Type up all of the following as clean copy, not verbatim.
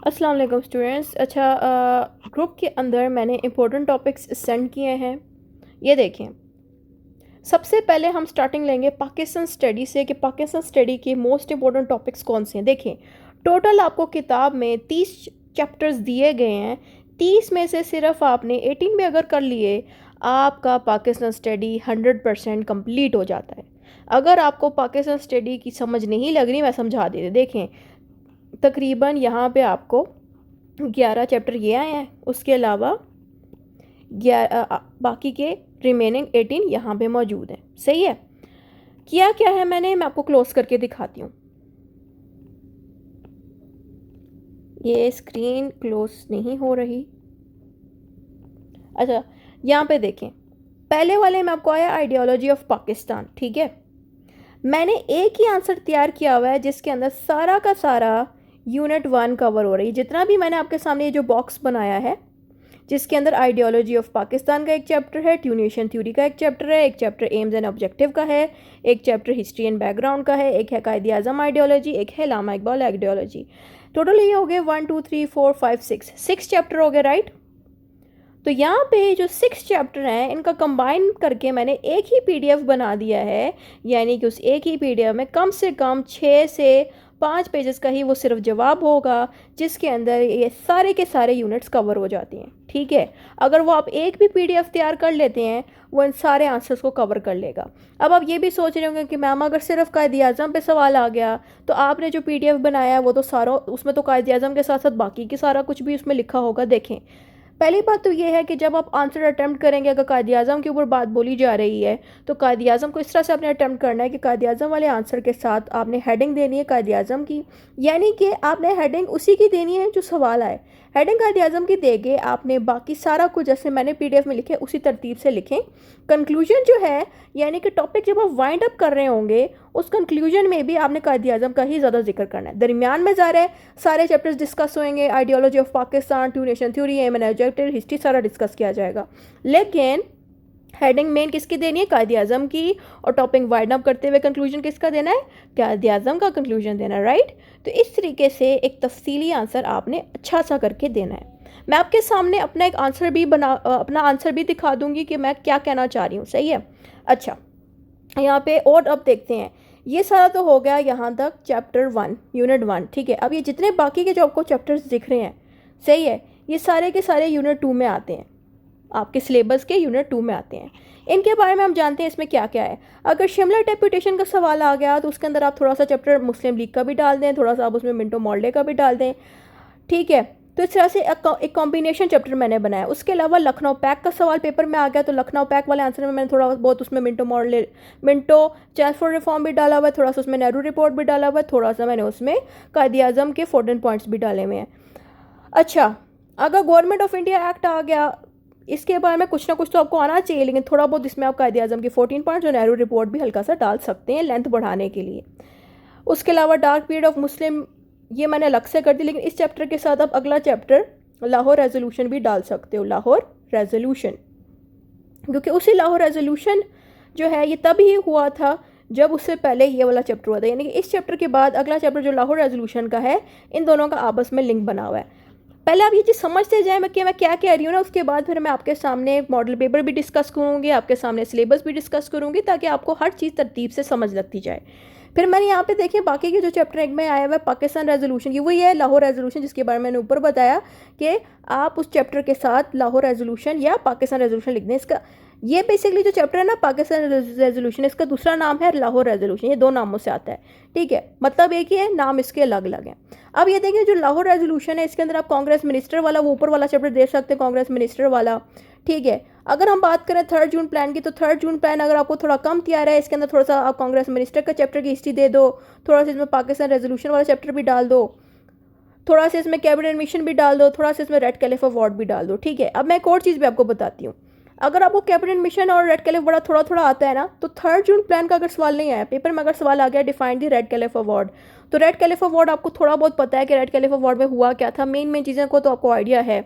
अस्सलाम वालेकुम स्टूडेंट्स। अच्छा, ग्रुप के अंदर मैंने इम्पोर्टेंट टॉपिक्स सेंड किए हैं। ये देखें, सबसे पहले हम स्टार्टिंग लेंगे पाकिस्तान स्टडी से कि पाकिस्तान स्टडी के मोस्ट इम्पोर्टेंट टॉपिक्स कौन से हैं। देखें, टोटल आपको किताब में 30 चैप्टर्स दिए गए हैं। 30 में से सिर्फ आपने 18 में अगर कर लिए, आपका पाकिस्तान स्टडी 100% कंप्लीट हो जाता है। अगर आपको पाकिस्तान स्टडी की समझ नहीं लग रही, मैं समझा देती। देखें, तकरीबन यहाँ पे आपको 11 चैप्टर ये आए हैं, उसके अलावा बाकी के रिमेनिंग 18 यहाँ पे मौजूद हैं। सही है। किया क्या है मैंने, मैं आपको क्लोज करके दिखाती हूँ। ये स्क्रीन क्लोज नहीं हो रही। अच्छा, यहाँ पे देखें, पहले वाले में आपको आया आइडियोलॉजी ऑफ पाकिस्तान। ठीक है, मैंने एक ही आंसर तैयार किया हुआ है जिसके अंदर सारा का सारा यूनिट 1 कवर हो रही है। जितना भी मैंने आपके सामने ये जो बॉक्स बनाया है, जिसके अंदर आइडियोलॉजी ऑफ पाकिस्तान का एक चैप्टर है, ट्यूनिशियन थ्योरी का एक चैप्टर है, एक चैप्टर एम्स एंड ऑब्जेक्टिव का है, एक चैप्टर हिस्ट्री एंड बैकग्राउंड का है, एक है कायद आज़म आइडियोलॉजी, एक है लामा इकबाल आइडियोलॉजी। टोटल ये हो गए 1 2 3 4 5 6 चैप्टर हो गए, राइट। तो यहाँ पे जो 6 चैप्टर हैं, इनका कंबाइन करके मैंने एक ही पीडीएफ बना दिया है। यानी कि उस एक ही पीडीएफ में कम से कम 6 से 5 पेजेस का ही वो सिर्फ जवाब होगा, जिसके अंदर ये सारे के सारे यूनिट्स कवर हो जाती हैं। ठीक है, अगर वो आप एक भी पीडीएफ तैयार कर लेते हैं, वो इन सारे आंसर्स को कवर कर लेगा। अब आप ये भी सोच रहे होंगे कि मैम अगर सिर्फ कायद आज़म पे सवाल आ गया, तो आपने जो पीडीएफ बनाया है वो तो सारा, उसमें तो कायद आज़म के साथ साथ बाकी की सारा कुछ भी उसमें लिखा होगा। देखें, पहली बात तो ये है कि जब आप आंसर अटैम्प्ट करेंगे, अगर कायद आज़म के ऊपर बात बोली जा रही है, तो कायद आज़म को इस तरह से आपने अटैम्प्ट करना है कि कायद आज़म वाले आंसर के साथ आपने हेडिंग देनी है कायद आज़म की। यानी कि आपने हेडिंग उसी की देनी है जो सवाल आए। हेडिंग कायद आज़म की देके आपने बाकी सारा कुछ जैसे मैंने पीडीएफ में लिखे उसी तरतीब से लिखें। कंक्लूजन जो है, यानी कि टॉपिक जब आप वाइंड अप कर रहे होंगे, उस कंक्लूजन में भी आपने कायद आज़म का ही ज़्यादा जिक्र करना है। दरमियान में जा रहे हैं, सारे चैप्टर्स डिस्कस होंगे, ideology of Pakistan, two nation theory, aim and objective, history, सारा डिस्कस किया जाएगा। लेकिन हेडिंग मेन किसकी देनी है, कायद आज़म की, और टॉपिक वाइड अप करते हुए कंक्लूजन किसका देना है, कायद आज़म का कंक्लूजन देना है, राइट। तो इस तरीके से एक तफसीली आंसर आपने अच्छा सा करके देना है। मैं आपके सामने अपना एक आंसर भी अपना आंसर भी दिखा दूंगी कि मैं क्या कहना चाह रही हूँ। सही है। अच्छा, यहाँ पे और अब देखते हैं, ये सारा तो हो गया यहाँ तक चैप्टर 1 यूनिट 1। ठीक है, अब ये जितने बाकी के जो आपको चैप्टर्स दिख रहे हैं, सही है, ये सारे के सारे यूनिट 2 में आते हैं, आपके सिलेबस के यूनिट 2 में आते हैं। इनके बारे में हम जानते हैं इसमें क्या क्या है। अगर शिमला डेपुटेशन का सवाल आ गया, तो उसके अंदर आप थोड़ा सा चैप्टर मुस्लिम लीग का भी डाल दें, थोड़ा सा आप उसमें मिंटो मॉडले का भी डाल दें। ठीक है, तो इस तरह से एक कॉम्बिनेशन चैप्टर मैंने बनाया। उसके अलावा लखनऊ पैक का सवाल पेपर में आ गया, तो लखनऊ पैक वाले आंसर में मैंने थोड़ा बहुत उसमें Minto model, Minto chess for reform भी डाला हुआ है, थोड़ा सा उसमें नेहरू रिपोर्ट भी डाला हुआ है, थोड़ा सा मैंने उसमें कायद आज़म के 14 पॉइंट्स भी डाले हुए हैं। अच्छा, अगर गवर्नमेंट ऑफ इंडिया एक्ट आ गया, इसके बारे में कुछ ना कुछ तो आपको आना चाहिए, लेकिन थोड़ा बहुत इसमें आप कायद आज़म के 14 पॉइंट्स और नेहरू रिपोर्ट भी हल्का सा डाल सकते हैं लेंथ बढ़ाने के लिए। उसके अलावा डार्क पीरियड ऑफ मुस्लिम, ये मैंने अलग से कर दी, लेकिन इस चैप्टर के साथ आप अगला चैप्टर लाहौर रेजोल्यूशन भी डाल सकते हो, लाहौर रेजोल्यूशन, क्योंकि उसी लाहौर रेजोल्यूशन जो है ये तब ही हुआ था जब उससे पहले ये वाला चैप्टर हुआ था। यानी कि इस चैप्टर के बाद अगला चैप्टर जो लाहौर रेजोल्यूशन का है, इन दोनों का आपस में लिंक बना हुआ है। पहले आप ये चीज़ समझते जाए मैं क्या कह रही हूँ ना, उसके बाद फिर मैं आपके सामने एक मॉडल पेपर भी डिस्कस करूँगी, आपके सामने सिलेबस भी डिस्कस करूँगी, ताकि आपको हर चीज़ तरतीब से समझ लगती जाए। फिर मैंने यहाँ पे देखिए बाकी के जो चैप्टर एक में आया हुआ है पाकिस्तान रेजोल्यूशन की, वही है लाहौर रेजोल्यूशन, जिसके बारे में मैंने ऊपर बताया कि आप उस चैप्टर के साथ लाहौर रेजोल्यूशन या पाकिस्तान रेजोल्यूशन लिख दें। इसका ये बेसिकली जो चैप्टर है ना पाकिस्तान रेजोल्यूशन, इसका दूसरा नाम है लाहौर रेजोल्यूशन, ये 2 नामों से आता है। ठीक है, मतलब एक ही है, नाम इसके अलग अलग हैं। अब ये देखिए जो लाहौर रेजोल्यूशन है, इसके अंदर आप कांग्रेस मिनिस्टर वाला, वो ऊपर वाला चैप्टर देख सकते हैं, कांग्रेस मिनिस्टर वाला। ठीक है, अगर हम बात करें 3 जून प्लान की, तो 3 जून प्लान अगर आपको थोड़ा कम तैयार है, इसके अंदर थोड़ा सा आप कांग्रेस मिनिस्टर का चैप्टर की हिस्ट्री दे दो, थोड़ा सा इसमें पाकिस्तान रेजोल्यूशन वाला चैप्टर भी डाल दो, थोड़ा सा इसमें कैबिनेट मिशन भी डाल दो, थोड़ा सा इसमें रेड कैलिफ अवार्ड भी डाल दो। ठीक है, अब मैं एक और चीज़ भी आपको बताती हूँ। अगर आपको कैबिनेट मिशन और रेड कैलिफ बड़ा थोड़ा थोड़ा आता है ना, तो 3 जून प्लान का अगर सवाल नहीं आया पेपर में, अगर सवाल आ गया define the red caliph award, तो रेड कैलिफ अवार्ड आपको थोड़ा बहुत पता है कि रेड कैलिफ अवार्ड में हुआ क्या था, मेन चीज़ों को तो आपको आइडिया है।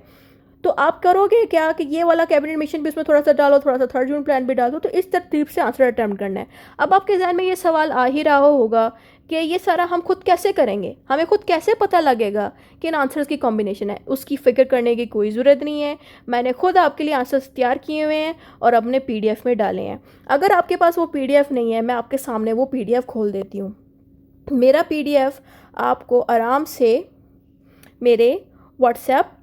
तो आप करोगे क्या कि ये वाला कैबिनेट मिशन भी उसमें थोड़ा सा डालो, थोड़ा सा थर्ड जून प्लान भी डाल दो, तो इस तरतीब से आंसर अटैम्प्ट करना है। अब आपके जहन में ये सवाल आ ही रहा होगा कि ये सारा हम खुद कैसे करेंगे, हमें खुद कैसे पता लगेगा कि इन आंसर्स की कॉम्बिनेशन है। उसकी फ़िक्र करने की कोई ज़रूरत नहीं है, मैंने खुद आपके लिए आंसर्स तैयार किए हुए हैं और अपने PDF में डाले हैं। अगर आपके पास वो PDF नहीं है, मैं आपके सामने वो PDF खोल देती हूँ। मेरा PDF आपको आराम से मेरे व्हाट्सएप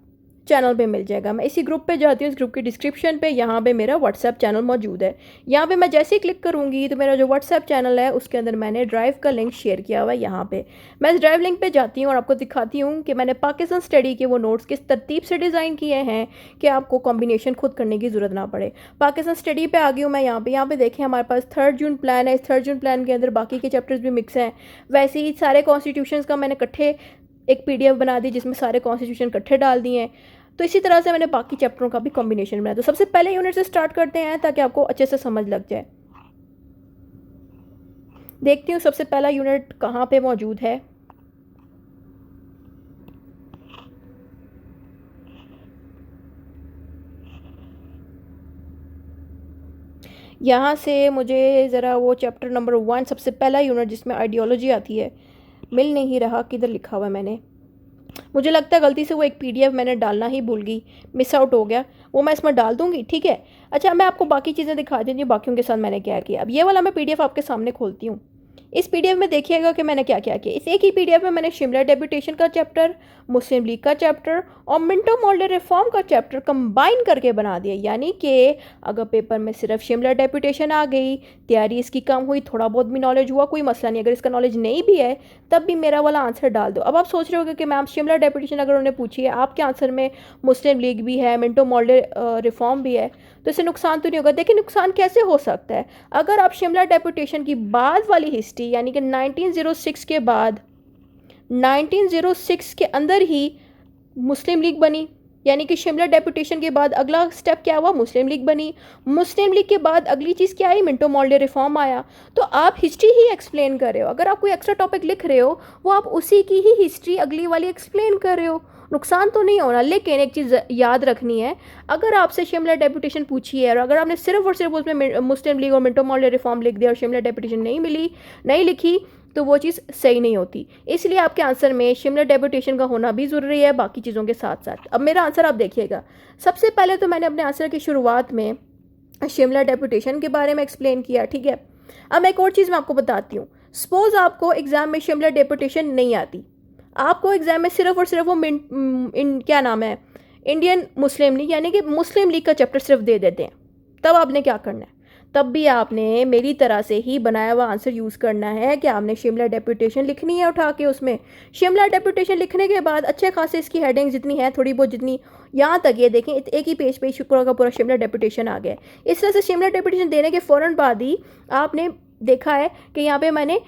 चैनल पे मिल जाएगा। मैं इसी ग्रुप पे जाती हूँ, इस ग्रुप की डिस्क्रिप्शन पे यहाँ पे मेरा व्हाट्सएप चैनल मौजूद है। यहाँ पे मैं जैसे ही क्लिक करूँगी तो मेरा जो व्हाट्सएप चैनल है उसके अंदर मैंने ड्राइव का लिंक शेयर किया हुआ है। यहाँ पे मैं इस ड्राइव लिंक पे जाती हूँ और आपको दिखाती हूँ कि मैंने पाकिस्तान स्टडी के वो नोट्स किस तरतीब से डिज़ाइन किए हैं कि आपको कॉम्बिनेशन खुद करने की ज़रूरत ना पड़े। पाकिस्तान स्टडी पर आ गई हूँ मैं यहाँ पे देखें हमारे पास 3 जून प्लान है। इस 3 जून प्लान के अंदर बाकी के चैप्टर्स भी मिक्स हैं। वैसे ही सारे कॉन्स्टिट्यूशन का मैंने इकट्ठे एक PDF बना दी जिसमें सारे कॉन्स्टिट्यूशन इकट्ठे डाल दिए हैं। तो इसी तरह से मैंने बाकी चैप्टरों का भी कॉम्बिनेशन बनाया। तो सबसे पहले यूनिट से स्टार्ट करते हैं ताकि आपको अच्छे से समझ लग जाए। देखती हूँ सबसे पहला यूनिट कहाँ पे मौजूद है। यहाँ से मुझे ज़रा वो चैप्टर नंबर 1 सबसे पहला यूनिट जिसमें आइडियोलॉजी आती है मिल नहीं रहा, किधर लिखा हुआ है मैंने। मुझे लगता है गलती से वो एक PDF मैंने डालना ही भूल गई, मिस आउट हो गया। वो मैं इसमें डाल दूंगी, ठीक है। अच्छा, मैं आपको बाकी चीज़ें दिखा देती हूँ बाकियों के साथ मैंने क्या किया। अब ये वाला मैं PDF आपके सामने खोलती हूँ। इस PDF में देखिएगा कि मैंने क्या क्या किया। इस एक ही PDF में मैंने शिमला डेपुटेशन का चैप्टर, मुस्लिम लीग का चैप्टर और मिंटो मॉर्ले रिफॉर्म का चैप्टर कंबाइन करके बना दिया। यानी कि अगर पेपर में सिर्फ शिमला डेपुटेशन आ गई, तैयारी इसकी कम हुई, थोड़ा बहुत भी नॉलेज हुआ, कोई मसला नहीं। अगर इसका नॉलेज नहीं भी है तब भी मेरा वाला आंसर डाल दो। अब आप सोच रहे होगे कि मैम शिमला डेपुटेशन अगर उन्होंने पूछी है, आपके आंसर में मुस्लिम लीग भी है, मिंटो मॉर्ले रिफॉर्म भी है, तो इससे नुकसान तो नहीं होगा। देखिए नुकसान कैसे हो सकता है। अगर आप शिमला डेपुटेशन की बाद वाली हिस्ट्री यानी कि 1906 के बाद 1906 के अंदर ही मुस्लिम लीग बनी, यानी कि शिमला डेपुटेशन के बाद अगला स्टेप क्या हुआ, मुस्लिम लीग बनी। मुस्लिम लीग के बाद अगली चीज़ क्या आई, मिंटो मॉर्ले रिफॉर्म आया। तो आप हिस्ट्री ही एक्सप्लेन कर रहे हो। अगर आप कोई एक्स्ट्रा टॉपिक लिख रहे हो वो आप उसी की ही हिस्ट्री अगली वाली एक्सप्लेन कर रहे हो, नुकसान तो नहीं होना। लेकिन एक चीज़ याद रखनी है, अगर आपसे शिमला डेपुटेशन पूछी है और अगर आपने सिर्फ और सिर्फ उसमें मुस्लिम लीग और मिंटो मॉर्ले रिफॉर्म लिख दिया और शिमला डेपुटेशन नहीं लिखी, तो वो चीज़ सही नहीं होती। इसलिए आपके आंसर में शिमला डेपुटेशन का होना भी ज़रूरी है बाकी चीज़ों के साथ साथ। अब मेरा आंसर आप देखिएगा। सबसे पहले तो मैंने अपने आंसर की शुरुआत में शिमला डेपुटेशन के बारे में एक्सप्लेन किया, ठीक है। अब मैं एक और चीज़ मैं आपको बताती हूँ। सपोज़ आपको एग्ज़ाम में शिमला डेपुटेशन नहीं आती, आपको एग्ज़ाम में सिर्फ और सिर्फ वो क्या नाम है, इंडियन मुस्लिम लीग यानी कि मुस्लिम लीग का चैप्टर सिर्फ दे देते हैं, तब आपने क्या करना है, तब भी आपने मेरी तरह से ही बनाया हुआ आंसर यूज़ करना है कि आपने शिमला डेपुटेशन लिखनी है उठा के। उसमें शिमला डेपुटेशन लिखने के बाद अच्छे खासे इसकी हेडिंग जितनी है थोड़ी बहुत जितनी, यहाँ तक ये देखें एक ही पेज पे शुक्र का पूरा शिमला डेपुटेशन आ गया। इस तरह से शिमला डेपुटेशन देने के फ़ौरन बाद ही आपने देखा है कि यहाँ पे मैंने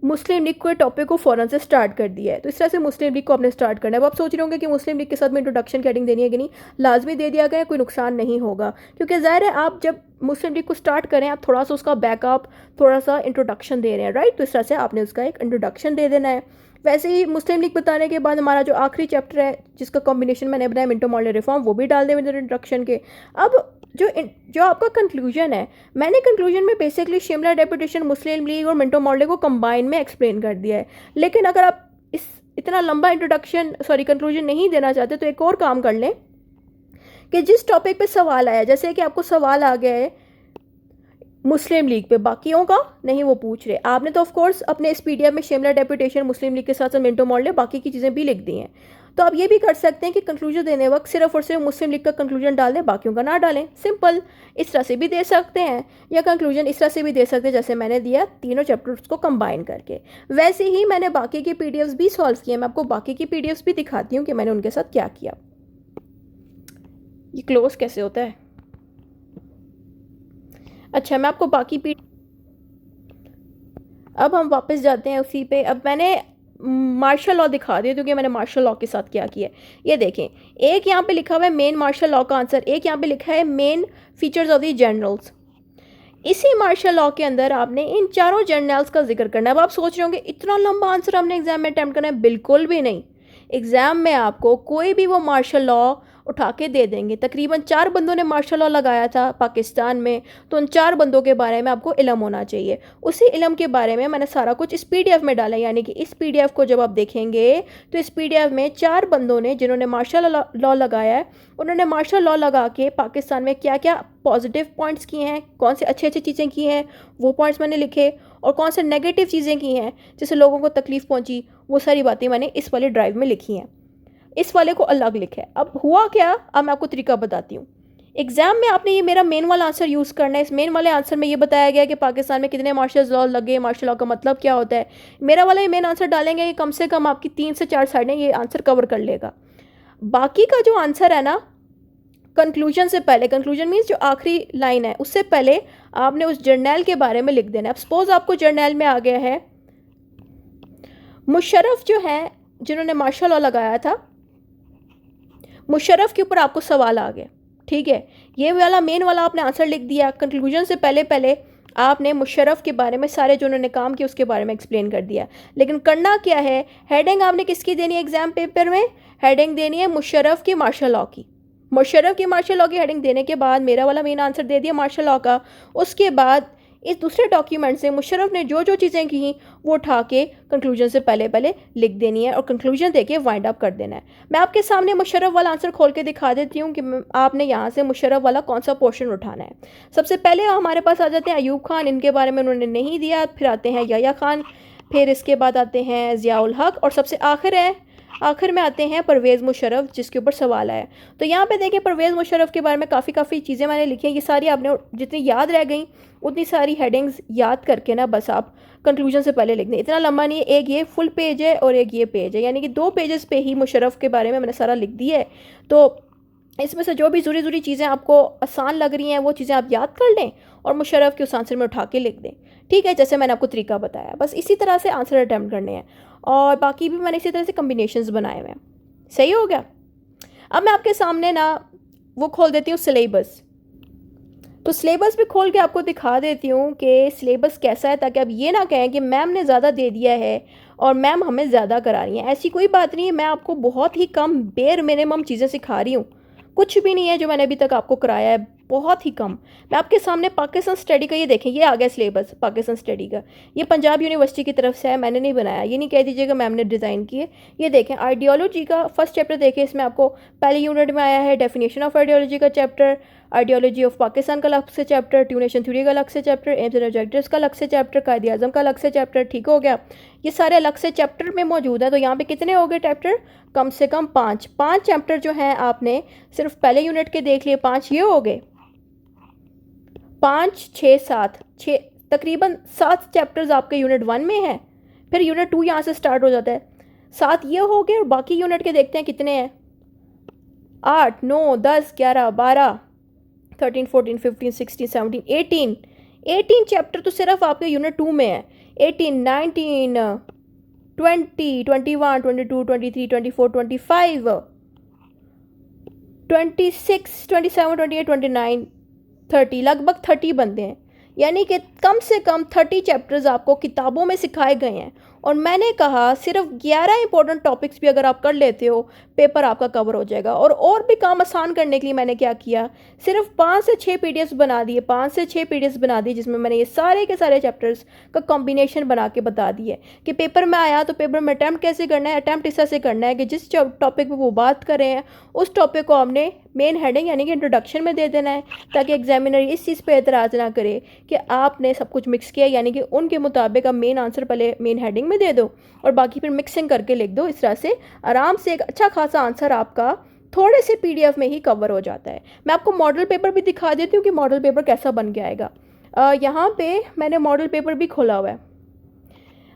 मुस्लिम लीग के टॉपिक को फ़ौरन से स्टार्ट कर दिया है। तो इस तरह से मुस्लिम लीग को आपने स्टार्ट करना है। अब आप सोच रहे होंगे कि मुस्लिम लीग के साथ में इंट्रोडक्शन की हेडिंग देनी है कि नहीं, लाजमी दे दिया गया, कोई नुकसान नहीं होगा। क्योंकि ज़ाहिर है आप जब मुस्लिम लीग को स्टार्ट करें आप थोड़ा सा उसका बैकअप, थोड़ा सा इंट्रोडक्शन दे रहे हैं, राइट। तो इस तरह से आपने उसका एक इंट्रोडक्शन दे देना है। वैसे ही मुस्लिम लीग बताने के बाद हमारा जो आखिरी चैप्टर है जिसका कॉम्बिनेशन मैंने बनाया मिंटो मॉर्ले रिफॉर्म, वो भी डाल दें इंट्रोडक्शन के। अब जो आपका कंक्लूजन है, मैंने कंक्लूजन में बेसिकली शिमला डेपुटेशन, मुस्लिम लीग और मिंटो मॉर्ले को कंबाइन में एक्सप्लेन कर दिया है। लेकिन अगर आप इतना लंबा कंक्लूजन नहीं देना चाहते तो एक और काम कर लें कि जिस टॉपिक पे सवाल आया, जैसे कि आपको सवाल आ गया है मुस्लिम लीग पे, बाकियों का नहीं वो पूछ रहे, आपने तो ऑफ कोर्स अपने इस PDF में शिमला डेपुटेशन, मुस्लिम लीग के साथ साथ मिंटो मॉर्ले, बाकी की चीज़ें भी लिख दी हैं। तो आप ये भी कर सकते हैं कि कंक्लूजन देने वक्त सिर्फ और सिर्फ मुस्लिम लीग का कंक्लूजन डाल दें, बाकियों का ना डालें। सिंपल, इस तरह से भी दे सकते हैं, या कंक्लूजन इस तरह से भी दे सकते हैं जैसे मैंने दिया, तीनों चैप्टर्स को कंबाइन करके। वैसे ही मैंने बाकी की PDFs भी सॉल्व किए। मैं आपको बाकी की PDFs भी दिखाती हूँ कि मैंने उनके साथ क्या किया। ये क्लोज कैसे होता है। अच्छा, मैं आपको बाकी अब हम वापस जाते हैं उसी पे। अब मैंने मार्शल लॉ दिखा दिया क्योंकि मैंने मार्शल लॉ के साथ क्या किया। ये देखें, एक यहाँ पे लिखा हुआ है मेन मार्शल लॉ का आंसर, एक यहाँ पे लिखा है main features of the generals. इसी मार्शल लॉ के अंदर आपने इन चारों जनरल्स का जिक्र करना है। अब आप सोच रहे होंगे इतना लंबा आंसर हमने एग्जाम में अटैम्प्ट करना है। बिल्कुल भी नहीं। एग्ज़ाम में आपको कोई भी वो मार्शल लॉ उठा के दे देंगे। तकरीबन 4 बंदों ने मार्शल लॉ लगाया था पाकिस्तान में, तो उन 4 बंदों के बारे में आपको इल्म होना चाहिए। उसी इल्म के बारे में मैंने सारा कुछ इस PDF में डाला है, यानी कि इस PDF को जब आप देखेंगे तो इस PDF में 4 बंदों ने जिन्होंने मार्शल लॉ लगाया है, उन्होंने मार्शल लॉ लगा के पाकिस्तान में क्या क्या पॉजिटिव पॉइंट्स किए हैं, कौन से अच्छी अच्छी चीज़ें की हैं वो पॉइंट्स मैंने लिखे, और कौन से नेगेटिव चीज़ें की हैं जिससे लोगों को तकलीफ़ पहुंची, वो सारी बातें मैंने इस वाले ड्राइव में लिखी हैं। इस वाले को अलग लिखा है। अब हुआ क्या, अब मैं आपको तरीका बताती हूँ। एग्जाम में आपने ये मेरा मेन वाला आंसर यूज़ करना है। इस मेन वाले आंसर में ये बताया गया कि पाकिस्तान में कितने मार्शल लॉ लगे, मार्शल लॉ का मतलब क्या होता है। मेरा वाला ये मेन आंसर डालेंगे कि कम से कम आपकी 3 से 4 साइडें ये आंसर कवर कर लेगा। बाकी का जो आंसर है ना, कंक्लूजन से पहले, कंक्लूजन मीन्स जो आखिरी लाइन है, उससे पहले आपने उस जर्नैल के बारे में लिख देना है। अब सपोज आपको जर्नैल में आ गया है मुशर्रफ जो है जिन्होंने मार्शल लॉ लगाया था, मुशर्रफ के ऊपर आपको सवाल आ गया, ठीक है। ये वाला मेन वाला आपने आंसर लिख दिया। कंक्लूजन से पहले पहले आपने मुशर्रफ के बारे में सारे जो उन्होंने काम किया उसके बारे में एक्सप्लेन कर दिया। लेकिन करना क्या है, हेडिंग आपने किसकी देनी है एग्जाम पेपर में, हेडिंग देनी है मुशर्रफ की मार्शल लॉ की। मुशर्रफ की मार्शल लॉ की हेडिंग देने के बाद मेरा वाला मेन आंसर दे दिया मार्शल लॉ का। उसके बाद इस दूसरे डॉक्यूमेंट से मुशर्रफ ने जो जो चीज़ें की वो उठा के कंक्लूजन से पहले पहले लिख देनी है और कंक्लूजन देके वाइंड अप कर देना है। मैं आपके सामने मुशर्रफ वाला आंसर खोल के दिखा देती हूँ कि आपने यहाँ से मुशर्रफ वाला कौन सा पोर्शन उठाना है। सबसे पहले हमारे पास आ जाते हैं अयूब खान, इनके बारे में उन्होंने नहीं दिया। फिर आते हैं याह्या खान, फिर इसके बाद आते हैं ज़ियाउल हक, और सबसे आखिर में आते हैं परवेज़ मुशर्रफ जिसके ऊपर सवाल आया। तो यहाँ पे देखिए परवेज़ मुशर्रफ के बारे में काफ़ी चीज़ें मैंने लिखी हैं। ये सारी आपने जितनी याद रह गई उतनी सारी हेडिंग्स याद करके ना बस आप कंक्लूजन से पहले लिख दें। इतना लंबा नहीं है, एक ये फुल पेज है और एक ये पेज है, यानी कि 2 पेजेस पे ही मुशर्रफ के बारे में मैंने सारा लिख दिया है। तो इसमें से जो भी ज़रूरी चीज़ें आपको आसान लग रही हैं वो चीज़ें आप याद कर लें और मुशर्रफ के उस आंसर में उठा के लिख दें, ठीक है, जैसे मैंने आपको तरीका बताया। बस इसी तरह से आंसर अटैम्प्ट करने हैं और बाकी भी मैंने इसी तरह से कम्बिनेशंस बनाए हुए हैं। सही हो गया। अब मैं आपके सामने ना वो खोल देती हूँ सिलेबस। तो सिलेबस भी खोल के आपको दिखा देती हूँ कि सिलेबस कैसा है, ताकि आप ये ना कहें कि मैम ने ज़्यादा दे दिया है और मैम हमें ज़्यादा करा रही हैं। ऐसी कोई बात नहीं है, मैं आपको बहुत ही कम बेयर मिनिमम चीज़ें सिखा रही हूँ। कुछ भी नहीं है जो मैंने अभी तक आपको कराया है, बहुत ही कम। मैं आपके सामने पाकिस्तान स्टडी का ये देखें, ये आ गया सिलेबस पाकिस्तान स्टडी का। ये पंजाब यूनिवर्सिटी की तरफ से है, मैंने नहीं बनाया, ये नहीं कह दीजिएगा मैम ने डिज़ाइन किए। ये देखें आइडियोलॉजी का फर्स्ट चैप्टर देखें, इसमें आपको पहले यूनिट में आया है डेफिनेशन ऑफ आइडियोलॉजी का चैप्टर, आइडियोलॉजी ऑफ पाकिस्तान का अलग से चैप्टर, टू नेशन थ्योरी का अलग से चैप्टर, एम्स एंड ऑब्जेक्टिव्स का अलग से चैप्टर, कायदे आज़म का अलग से चैप्टर। ठीक हो गया, ये सारे अलग से चैप्टर में मौजूद है। तो यहाँ पे कितने हो गए चैप्टर, कम से कम 5 चैप्टर जो हैं आपने सिर्फ पहले यूनिट के देख लिए, 5 ये हो गए, 5 6 7 6 तकरीबन 7 चैप्टर्स आपके यूनिट 1 में हैं। फिर यूनिट 2 यहाँ से स्टार्ट हो जाता है, 7 ये हो गए और बाकी यूनिट के देखते हैं कितने हैं, 8 9 10 11 12 13 14 15 16 17 18 चैप्टर तो सिर्फ आपके यूनिट 2 में है। 18 19 20 21 22 23 24 25 26 27 28 29 30 लगभग 30 बनते हैं, यानी कि कम से कम 30 चैप्टर्स आपको किताबों में सिखाए गए हैं। और मैंने कहा सिर्फ 11 इंपॉर्टेंट टॉपिक्स भी अगर आप कर लेते हो पेपर आपका कवर हो जाएगा। और भी काम आसान करने के लिए मैंने क्या किया, सिर्फ 5 से 6 पीडीएफ्स बना दिए, 5 से 6 पीडीएफ्स बना दिए जिसमें मैंने ये सारे के सारे चैप्टर्स का कॉम्बिनेशन बना के बता दिए कि पेपर में आया तो पेपर में अटैम्प्ट कैसे करना है। अटैम्प्ट इस तरह से करना है कि जिस टॉपिक पर वो बात कर रहे हैं उस टॉपिक को आपने मेन हेडिंग यानी कि इंट्रोडक्शन में दे देना है, ताकि एग्जामिनर इस चीज़ पर एतराज़ ना करे कि आपने सब कुछ मिक्स किया, यानी कि उनके मुताबिक आप मेन आंसर पहले मेन हेडिंग में दे दो और बाकी फिर मिक्सिंग करके लिख दो। इस तरह से आराम से एक अच्छा खासा आंसर आपका थोड़े से पीडीएफ में ही कवर हो जाता है। मैं आपको मॉडल पेपर भी दिखा देती हूँ कि मॉडल पेपर कैसा बन के आएगा। यहाँ पे मैंने मॉडल पेपर भी खोला हुआ है,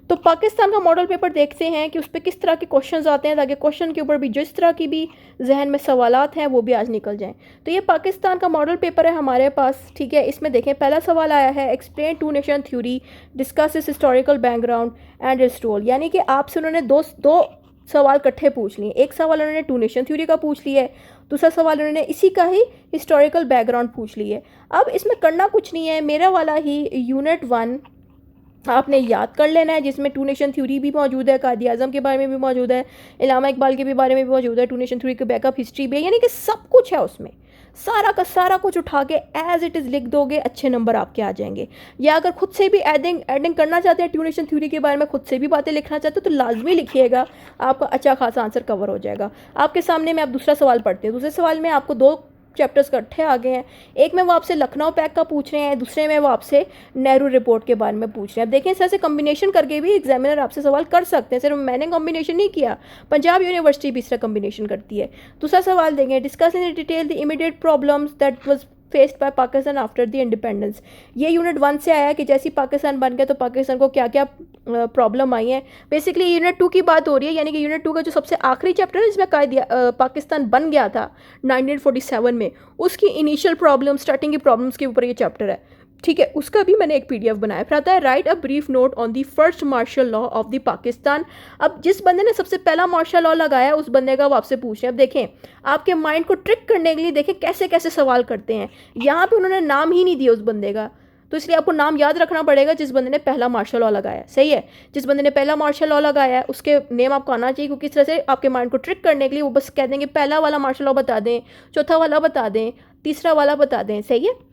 तो पाकिस्तान का मॉडल पेपर देखते हैं कि उस पर किस तरह के क्वेश्चंस आते हैं, ताकि क्वेश्चन के ऊपर भी जिस तरह की भी जहन में सवालात हैं वो भी आज निकल जाएं। तो ये पाकिस्तान का मॉडल पेपर है हमारे पास, ठीक है। इसमें देखें पहला सवाल आया है explain two nation theory, discuss इस historical background and its role, यानी कि आपसे उन्होंने दो सवाल इकट्ठे पूछ लिए। एक सवाल उन्होंने टू नेशन थ्योरी का पूछ लिया है, दूसरा सवाल उन्होंने इसी का ही हिस्टोरिकल बैकग्राउंड पूछ लिया है। अब इसमें करना कुछ नहीं है, मेरा वाला ही यूनिट 1 आपने याद कर लेना है, जिसमें टू नेशन थ्योरी भी मौजूद है, कायद आज़म के बारे में भी मौजूद है, इलामा इकबाल के भी बारे में भी मौजूद है, टू नेशन थ्योरी की बैकअप हिस्ट्री भी है, यानी कि सब कुछ है उसमें। सारा का सारा कुछ उठा के एज इट इज़ लिख दोगे, अच्छे नंबर आपके आ जाएंगे। या अगर खुद से भी एडिंग करना चाहते हैं, टू नेशन थ्योरी के बारे में खुद से भी बातें लिखना चाहते हो, तो लाजमी लिखिएगा, आपका अच्छा खासा आंसर कवर हो जाएगा। आपके सामने मैं आप दूसरा सवाल पढ़ते हैं। दूसरे सवाल में आपको 2 चैप्टर्स इकट्ठे आ गए हैं। एक में वो आपसे लखनऊ पैक का पूछ रहे हैं, दूसरे में वो आपसे नेहरू रिपोर्ट के बारे में पूछ रहे हैं। अब देखें, इस तरह से कम्बिनेशन करके भी एग्जामिनर आपसे सवाल कर सकते हैं, सिर्फ मैंने कॉम्बिनेशन नहीं किया, पंजाब यूनिवर्सिटी भी इस तरह कम्बिनेशन करती है। दूसरा सवाल देंगे, discuss in detail the immediate problems that was faced by Pakistan after the independence. ये यूनिट 1 से आया कि जैसे ही पाकिस्तान बन गया तो पाकिस्तान को क्या क्या प्रॉब्लम आई है। बेसिकली यूनिट 2 की बात हो रही है, यानी कि यूनिट 2 का जो सबसे आखिरी चैप्टर है जिसमें पाकिस्तान बन गया था 1947 में, उसकी इनिशियल प्रॉब्लम, स्टार्टिंग की प्रॉब्लम्स के ऊपर ये चैप्टर है, ठीक है। उसका भी मैंने एक PDF बनाया। फिर आता है write a brief note on the first martial law of the Pakistan. अब जिस बंदे ने सबसे पहला मार्शल लॉ लगाया उस बंदे का वो आपसे पूछ रहे हैं। अब देखें, आपके माइंड को ट्रिक करने के लिए देखें कैसे कैसे सवाल करते हैं। यहाँ पे उन्होंने नाम ही नहीं दिया उस बंदे का, तो इसलिए आपको नाम याद रखना पड़ेगा जिस बंदे ने पहला मार्शल लॉ लगाया, सही है। जिस बंदे ने पहला मार्शल लॉ लगाया है उसके नेम आपको आना चाहिए, क्योंकि इस तरह से आपके माइंड को ट्रिक करने के लिए वो बस कह देंगे पहला वाला मार्शल लॉ बता दें, चौथा वाला बता दें, तीसरा वाला बता दें, सही है।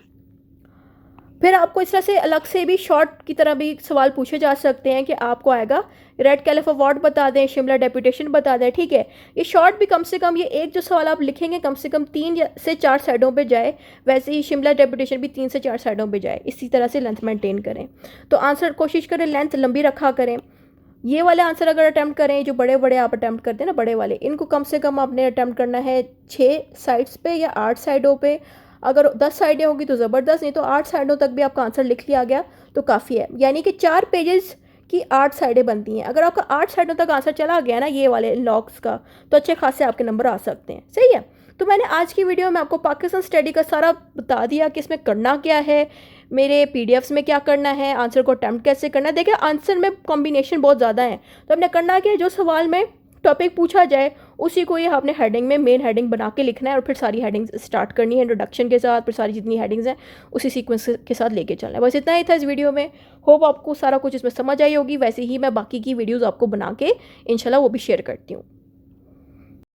फिर आपको इस तरह से अलग से भी शॉर्ट की तरह भी सवाल पूछे जा सकते हैं कि आपको आएगा रेड कैलिफ अवार्ड बता दें, शिमला डेपुटेशन बता दें, ठीक है। ये शॉर्ट भी कम से कम, ये एक जो सवाल आप लिखेंगे कम से कम 3 से 4 साइडों पे जाए, वैसे ही शिमला डेपुटेशन भी 3 से 4 साइडों पे जाए। इसी तरह से लेंथ मेंटेन करें, तो आंसर कोशिश करें लेंथ लंबी रखा करें। ये वाले आंसर अगर अटैम्प्ट करें, जो बड़े बड़े आप अटैम्प्ट करते हैं ना, बड़े वाले, इनको कम से कम आपने अटैम्प्ट करना है 6 साइड्स पे या 8 साइडों पे। अगर 10 साइडें होगी तो ज़बरदस्त, नहीं तो 8 साइडों तक भी आपका आंसर लिख लिया गया तो काफ़ी है। यानी कि 4 पेजेस की 8 साइडें बनती हैं। अगर आपका 8 साइडों तक आंसर चला गया ना ये वाले लॉग्स का, तो अच्छे खासे आपके नंबर आ सकते हैं, सही है। तो मैंने आज की वीडियो में आपको पाकिस्तान स्टडी का सारा बता दिया कि इसमें करना क्या है, मेरे PDFs में क्या करना है, आंसर को अटैम्प्ट कैसे करना है। देखिए आंसर में कॉम्बिनेशन बहुत ज़्यादा है, तो हमने करना क्या है, जो सवाल में टॉपिक पूछा जाए उसी को ये आपने हेडिंग में मेन हेडिंग बना के लिखना है, और फिर सारी हेडिंग्स स्टार्ट करनी है इंट्रोडक्शन के साथ, फिर सारी जितनी हेडिंग्स हैं उसी सीक्वेंस के साथ लेके चलना है। बस इतना ही था इस वीडियो में। होप आपको सारा कुछ इसमें समझ आई होगी। वैसे ही मैं बाकी की वीडियोज़ आपको बना के इंशाल्लाह वो भी शेयर करती हूँ।